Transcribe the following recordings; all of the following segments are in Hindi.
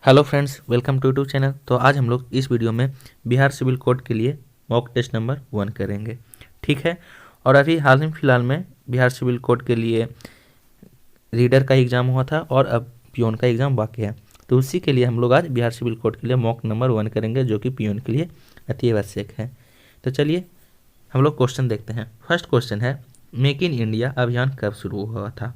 Hello friends, welcome to YouTube channel. तो आज हम लोग इस वीडियो में बिहार सिविल कोड के लिए मॉक टेस्ट नंबर 1 करेंगे। ठीक है। और अभी हाल ही फिलहाल में बिहार सिविल कोड के लिए रीडर का एग्ज़ाम हुआ था और अब पियोन का एग्ज़ाम बाकी है। तो उसी के लिए हम लोग आज बिहार सिविल कोड के लिए मॉक नंबर 1 करेंगे, जो कि पियोन के लिए अति आवश्यक है। तो चलिए हम लोग क्वेश्चन देखते हैं। फर्स्ट क्वेश्चन है, मेक इन इंडिया अभियान कब शुरू हुआ था?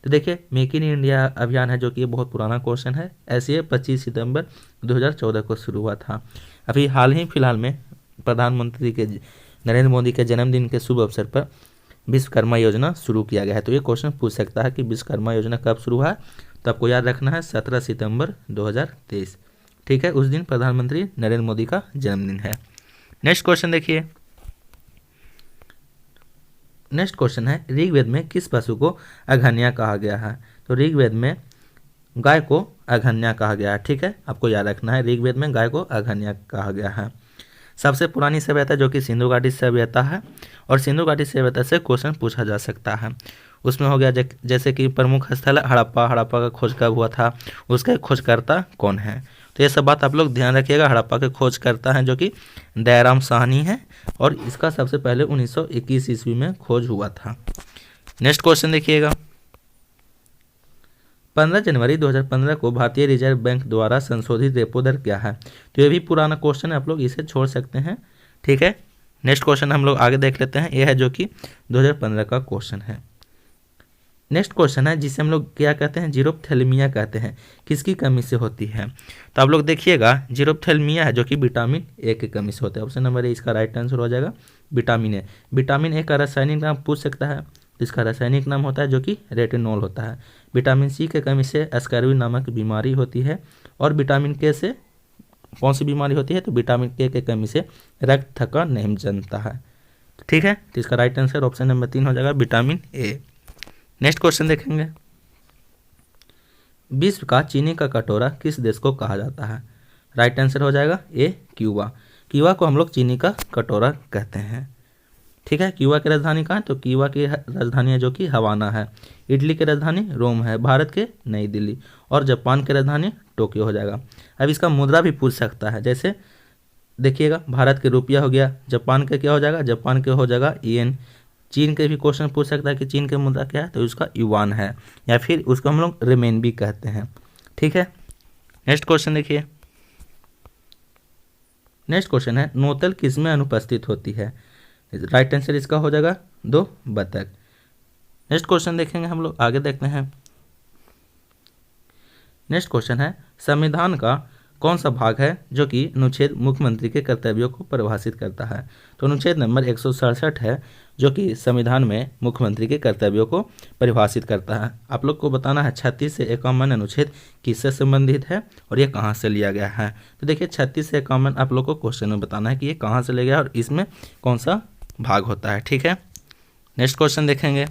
तो देखिए, मेक इन इंडिया अभियान है जो कि बहुत पुराना क्वेश्चन है। ऐसे 25 सितंबर 2014 को शुरू हुआ था। अभी हाल ही फिलहाल में प्रधानमंत्री के नरेंद्र मोदी के जन्मदिन के शुभ अवसर पर विश्वकर्मा योजना शुरू किया गया है। तो ये क्वेश्चन पूछ सकता है कि विश्वकर्मा योजना कब शुरू हुआ है? तो आपको याद रखना है 17 सितंबर 2023। ठीक है, उस दिन प्रधानमंत्री नरेंद्र मोदी का जन्मदिन है। नेक्स्ट क्वेश्चन देखिए। नेक्स्ट क्वेश्चन है, ऋग्वेद में किस पशु को अघन्या कहा गया है? तो ऋग्वेद में गाय को अघन्या कहा गया है। ठीक है, आपको याद रखना है ऋग्वेद में गाय को अघन्या कहा गया है। सबसे पुरानी सभ्यता जो कि सिंधु घाटी सभ्यता है, और सिंधु घाटी सभ्यता से क्वेश्चन पूछा जा सकता है। उसमें हो गया जैसे कि प्रमुख स्थल हड़प्पा। हड़प्पा का खोज कब हुआ था? उसका खोजकर्ता कौन है? तो ये सब बात आप लोग ध्यान रखिएगा। हड़प्पा के खोजकर्ता हैं जो कि दयाराम साहनी है, और इसका सबसे पहले 1921 ईस्वी में खोज हुआ था। नेक्स्ट क्वेश्चन देखिएगा। 15 जनवरी 2015 को भारतीय रिजर्व बैंक द्वारा संशोधित रेपो दर क्या है? तो ये भी पुराना क्वेश्चन है, आप लोग इसे छोड़ सकते हैं। ठीक है, नेक्स्ट क्वेश्चन हम लोग आगे देख लेते हैं। यह है जो कि 2015 का क्वेश्चन है। नेक्स्ट क्वेश्चन है जिसे हम लोग क्या कहते हैं? जीरोप्थेलमिया कहते हैं। किसकी कमी से होती है? तो आप लोग देखिएगा, जीरोप्थेलमिया है जो कि विटामिन ए की कमी से होता है। ऑप्शन नंबर ए इसका राइट आंसर हो जाएगा, विटामिन ए। विटामिन ए का रासायनिक नाम पूछ सकता है, इसका रासायनिक नाम होता है जो कि रेटिनॉल होता है। विटामिन सी की कमी से स्कर्वी नामक बीमारी होती है। और विटामिन के से कौन सी बीमारी होती है? तो विटामिन के की कमी से रक्त थक्का नहीं जमता है। ठीक है, तो इसका राइट आंसर ऑप्शन नंबर 3 हो जाएगा, विटामिन ए। नेक्स्ट क्वेश्चन देखेंगे। विश्व का चीनी का कटोरा किस देश को कहा जाता है? राइट आंसर हो जाएगा ए, क्यूबा। क्यूबा को हम लोग चीनी का कटोरा कहते हैं। ठीक है, क्यूबा की राजधानी कहाँ है? तो क्यूबा की राजधानी है जो कि हवाना है। इटली की राजधानी रोम है। भारत के नई दिल्ली। और जापान की राजधानी टोक्यो हो जाएगा। अब इसका मुद्रा भी पूछ सकता है। जैसे देखिएगा, भारत के रुपया हो गया, जापान के क्या हो जाएगा? जापान के हो जाएगा येन। चीन के भी क्वेश्चन पूछ सकता है कि चीन के मुद्रा क्या है? तो उसका युवान है, या फिर उसको हम लोग रेमेन भी कहते हैं। ठीक है, नेक्स्ट क्वेश्चन देखिए। नेक्स्ट क्वेश्चन है, नोतल किस में अनुपस्थित होती है? राइट आंसर इसका हो जाएगा दो, बतख। नेक्स्ट क्वेश्चन देखेंगे हम लोग, आगे देखते हैं। नेक्स्ट क्वेश्चन है, संविधान का कौन सा भाग है जो कि अनुच्छेद मुख्यमंत्री के कर्तव्यों को परिभाषित करता है? तो अनुच्छेद नंबर 167 है जो कि संविधान में मुख्यमंत्री के कर्तव्यों को परिभाषित करता है। आप लोग को बताना है 36 से 51 अनुच्छेद किससे संबंधित है और ये कहाँ से लिया गया है। तो देखिए, 36 से 51 आप लोग को क्वेश्चन में बताना है कि ये कहाँ से लिया गया और इसमें कौन सा भाग होता है। ठीक है, नेक्स्ट क्वेश्चन देखेंगे।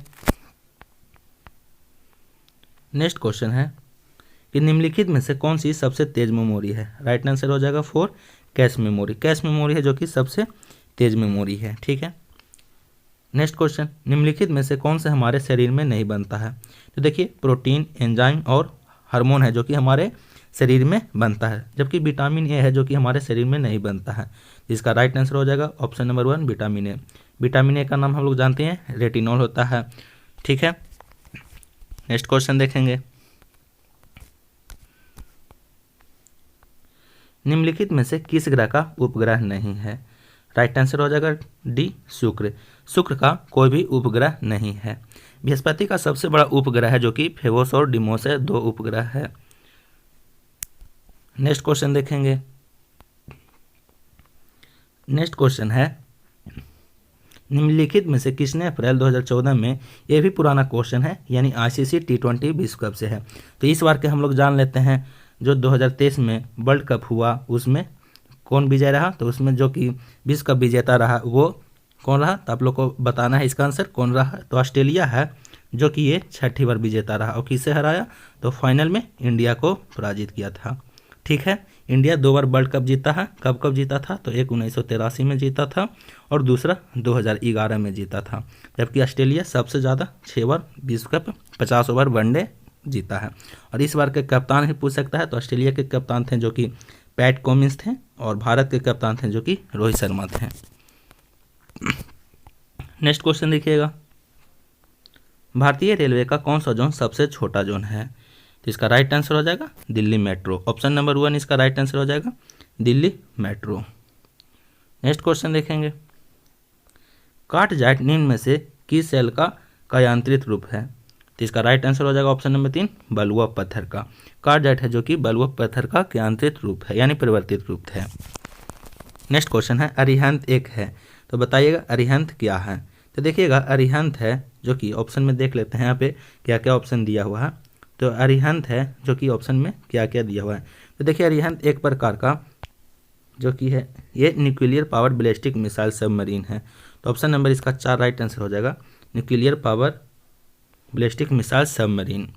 नेक्स्ट क्वेश्चन है कि निम्नलिखित में से कौन सी सबसे तेज मेमोरी है? राइट आंसर हो जाएगा 4, कैश मेमोरी। कैश मेमोरी है जो कि सबसे तेज मेमोरी है। ठीक है, नेक्स्ट क्वेश्चन, निम्नलिखित में से कौन से हमारे शरीर में नहीं बनता है? तो देखिए, प्रोटीन, एंजाइम और हार्मोन है जो कि हमारे शरीर में बनता है, जबकि विटामिन ए है जो कि हमारे शरीर में नहीं बनता है। इसका राइट आंसर हो जाएगा option number 1, vitamin A. Vitamin A का नाम हम लोग जानते हैं रेटिनॉल होता है। ठीक है, नेक्स्ट क्वेश्चन देखेंगे। निम्नलिखित में से किस ग्रह का उपग्रह नहीं है? राइट आंसर हो जाएगा डी, शुक्र। शुक्र का कोई भी उपग्रह नहीं है। बृहस्पति का सबसे बड़ा उपग्रह है जो कि फेबोस और डिमोस है, 2 उपग्रह है। नेक्स्ट क्वेश्चन देखेंगे। नेक्स्ट क्वेश्चन है, निम्नलिखित में से किसने अप्रैल 2014 में, यह भी पुराना क्वेश्चन है, यानी आईसीसी T20 विश्व कप से है। तो इस बार के हम लोग जान लेते हैं, जो 2023 में वर्ल्ड कप हुआ उसमें कौन विजय रहा? तो उसमें जो कि विश्व कप विजेता रहा वो कौन रहा? तो आप लोग को बताना है इसका आंसर कौन रहा। तो ऑस्ट्रेलिया है जो कि ये 6ठी बार विजेता रहा। और किससे हराया? तो फाइनल में इंडिया को पराजित किया था। ठीक है, इंडिया 2 बार वर्ल्ड कप जीता है। कब कब जीता था? तो एक 1983 में जीता था और दूसरा 2011 में जीता था। जबकि ऑस्ट्रेलिया सबसे ज़्यादा 6 बार विश्व कप 50 ओवर वनडे जीता है। और इस बार के कप्तान ही पूछ सकता है, तो ऑस्ट्रेलिया के कप्तान थे जो कि पैट कमिंस थे, और भारत के कप्तान थे जो कि रोहित शर्मा थे। नेक्स्ट क्वेश्चन देखिएगा, भारतीय रेलवे का कौन सा जोन सबसे छोटा जोन है? तो इसका राइट आंसर हो जाएगा दिल्ली मेट्रो। ऑप्शन नंबर 1 इसका राइट आंसर हो जाएगा दिल्ली मेट्रो। नेक्स्ट क्वेश्चन देखेंगे, कार्टजाइट निम्न में से किस सेल का यांत्रिक रूप है? तो इसका राइट आंसर हो जाएगा ऑप्शन नंबर 3 बलुआ पत्थर का। कार्टजाइट है जो कि बलुआ पत्थर का यांत्रिक रूप है, यानी परिवर्तित रूप है। नेक्स्ट क्वेश्चन है, अरिहंत एक है, तो बताइएगा अरिहंत क्या है? तो देखिएगा अरिहंत है जो कि ऑप्शन में देख लेते हैं यहाँ पे क्या क्या ऑप्शन दिया हुआ है। तो अरिहंत है जो कि ऑप्शन में क्या क्या दिया हुआ है, तो देखिए अरिहंत एक प्रकार का जो कि है ये nuclear power ballistic missile submarine है। तो ऑप्शन नंबर इसका 4 राइट आंसर हो जाएगा nuclear power ballistic missile submarine.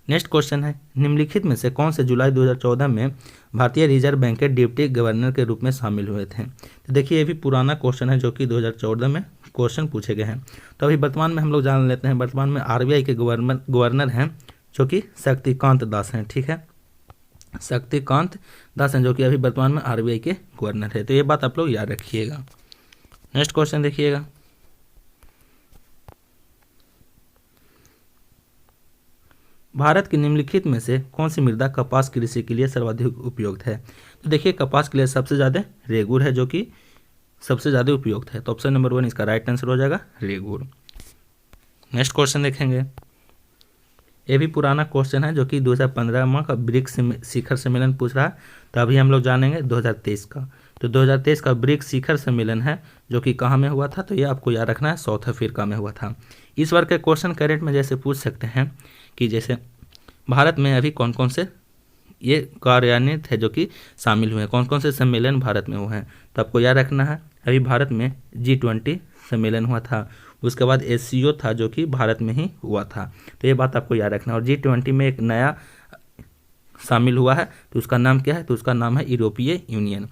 Next question है, निम्नलिखित में से कौन से जुलाई 2014 में भारतीय रिजर्व बैंक के डिप्टी गवर्नर के रूप में शामिल हुए थे? तो देखिए ये भी पुराना क्वेश्चन है जो कि 2014 में क्वेश्चन पूछे गए हैं। तो अभी वर्तमान में हम लोग जान लेते हैं, वर्तमान में आरबीआई के गवर्नर हैं जो कि शक्तिकांत दास हैं। ठीक है, शक्तिकांत दास हैं जो कि अभी वर्तमान में आरबीआई के गवर्नर है। तो ये बात आप लोग याद रखिएगा। नेक्स्ट क्वेश्चन देखिएगा, भारत की निम्नलिखित में से कौन सी मृदा कपास कृषि के लिए सर्वाधिक उपयुक्त है? तो देखिए कपास के लिए सबसे ज़्यादा रेगुर है जो कि सबसे ज़्यादा उपयुक्त है। तो ऑप्शन नंबर 1 इसका राइट आंसर हो जाएगा रेगुर। नेक्स्ट क्वेश्चन देखेंगे, ये भी पुराना क्वेश्चन है जो कि 2015 में का ब्रिक्स शिखर सम्मेलन पूछ रहा है। तो अभी हम लोग जानेंगे 2023 का। तो 2023 का ब्रिक्स शिखर सम्मेलन है जो कि कहाँ में हुआ था? तो ये आपको याद रखना है, साउथ अफ्रीका में हुआ था। इस बार के क्वेश्चन करेंट में जैसे पूछ सकते हैं कि जैसे भारत में अभी कौन कौन से ये कार्यान्वित है जो कि शामिल हुए हैं, कौन कौन से सम्मेलन भारत में हुए हैं। तो आपको याद रखना है, अभी भारत में G20 सम्मेलन हुआ था, उसके बाद SCO था जो कि भारत में ही हुआ था। तो ये बात आपको याद रखना। और G20 में एक नया शामिल हुआ है, तो उसका नाम क्या है? तो उसका नाम है यूरोपीय यूनियन,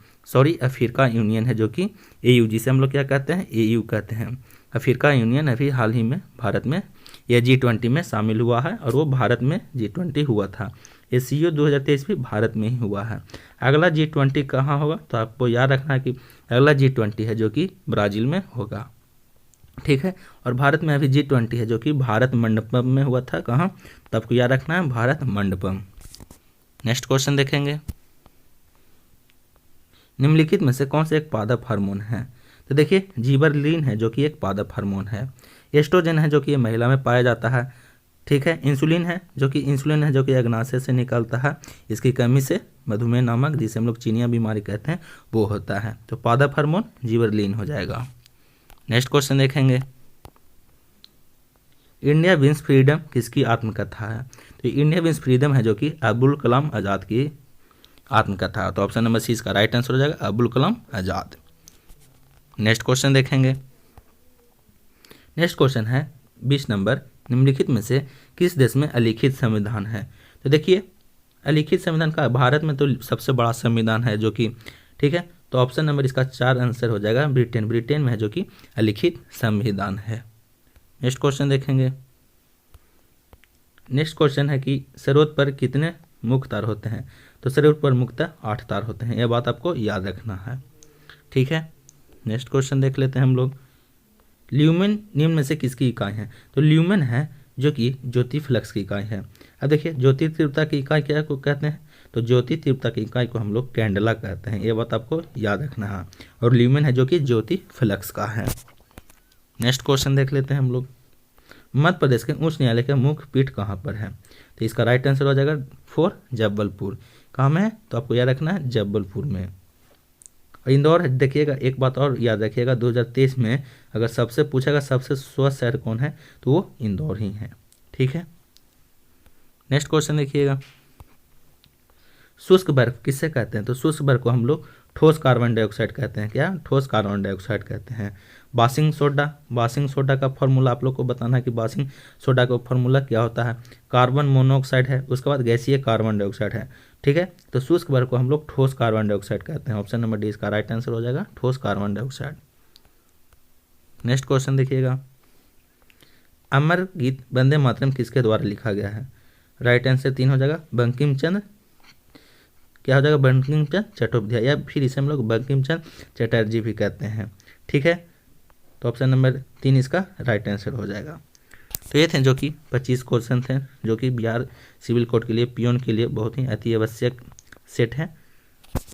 अफ्रीका यूनियन है जो कि AU, जिसे हम लोग क्या कहते हैं? AU कहते हैं। अफ्रीका यूनियन अभी हाल ही में भारत में यह G20 में शामिल हुआ है, और वो भारत में G20 हुआ था। SCO 2023 भी भारत में ही हुआ है। अगला G20 कहाँ होगा? तो आपको याद रखना है कि अगला G20 है जो कि ब्राज़ील में होगा। ठीक है, और भारत में अभी G20 है जो कि भारत मंडपम में हुआ था। कहाँ? तो आपको याद रखना है भारत मंडपम। नेक्स्ट क्वेश्चन देखेंगे, निम्नलिखित में से कौन से एक पादप हार्मोन है? तो देखिए जिबरलिन है जो कि एक पादप हार्मोन है। एस्ट्रोजन है जो कि महिला में पाया जाता है। ठीक है, इंसुलिन है जो कि अग्नाशय से निकलता है, इसकी कमी से मधुमेह नामक, जिसे हम लोग चीनिया बीमारी कहते हैं, वो होता है। तो पादप हार्मोन जिबरलिन हो जाएगा। नेक्स्ट क्वेश्चन देखेंगे, इंडिया विंस फ्रीडम किसकी आत्मकथा है? तो इंडिया विंस फ्रीडम है जो कि अब्दुल कलाम आज़ाद की आत्मकथा। तो ऑप्शन नंबर C इसका राइट आंसर हो जाएगा अब्दुल कलाम आज़ाद। नेक्स्ट क्वेश्चन देखेंगे, नेक्स्ट क्वेश्चन है 20 नंबर, निम्नलिखित में से किस देश में अलिखित संविधान है? तो देखिए अलिखित संविधान का भारत में तो सबसे बड़ा संविधान है जो कि, ठीक है, तो ऑप्शन नंबर इसका 4 आंसर हो जाएगा ब्रिटेन में है जो कि अलिखित संविधान है। नेक्स्ट क्वेश्चन देखेंगे, नेक्स्ट क्वेश्चन है कि सरोद पर कितने मुख्य तार होते हैं? तो सरोद पर मुख्यतः 8 तार होते हैं, यह बात आपको याद रखना है। ठीक है, नेक्स्ट क्वेश्चन देख लेते हैं हम लोग, ल्यूमेन निम्न में से किसकी इकाई है? तो ल्यूमेन है जो कि ज्योति फ्लक्स की इकाई है। अब देखिए ज्योति तीव्रता की इकाई क्या को कहते हैं? तो ज्योति तीव्रता की इकाई को हम लोग कैंडला कहते हैं, ये बात आपको याद रखना है। और ल्यूमेन है जो कि ज्योति फ्लक्स का है। नेक्स्ट क्वेश्चन देख लेते हैं हम लोग, मध्य प्रदेश के उच्च न्यायालय का मुख्य पीठ कहाँ पर है? तो इसका राइट आंसर हो जाएगा 4 जबलपुर। कहाँ में है? तो आपको याद रखना है जबलपुर में। इंदौर देखिएगा, एक बात और याद रखिएगा, 2023 में अगर सबसे पूछेगा सबसे स्वच्छ शहर कौन है तो वो इंदौर ही है। ठीक है, नेक्स्ट क्वेश्चन देखिएगा, शुष्क बर्फ किससे कहते हैं? तो शुष्क बर्फ को हम लोग ठोस कार्बन डाइऑक्साइड कहते हैं। क्या? ठोस कार्बन डाइऑक्साइड कहते हैं। बासिंग सोडा का फॉर्मूला आप लोग को बताना है कि बासिंग सोडा का फॉर्मूला क्या होता है। कार्बन मोनोऑक्साइड है, उसके बाद गैसीय कार्बन डाइऑक्साइड है। ठीक है, तो शुष्क बर्फ को हम लोग ठोस कार्बन डाइऑक्साइड कहते हैं। ऑप्शन नंबर D इसका राइट आंसर हो जाएगा ठोस कार्बन डाइऑक्साइड। नेक्स्ट क्वेश्चन देखिएगा, अमर गीत वंदे मातरम किसके द्वारा लिखा गया है? राइट आंसर 3 हो जाएगा बंकिम चंद्र, क्या हो जाएगा, बंकिम चंद्र चट्टोपाध्याय, या फिर इसे हम लोग बंकिम चंद्र चटर्जी भी कहते हैं। ठीक है, तो ऑप्शन नंबर 3 इसका राइट आंसर हो जाएगा। तो ये थे जो कि 25 क्वेश्चन थे जो कि बिहार सिविल कोड के लिए पियोन के लिए बहुत ही अति आवश्यक सेट है।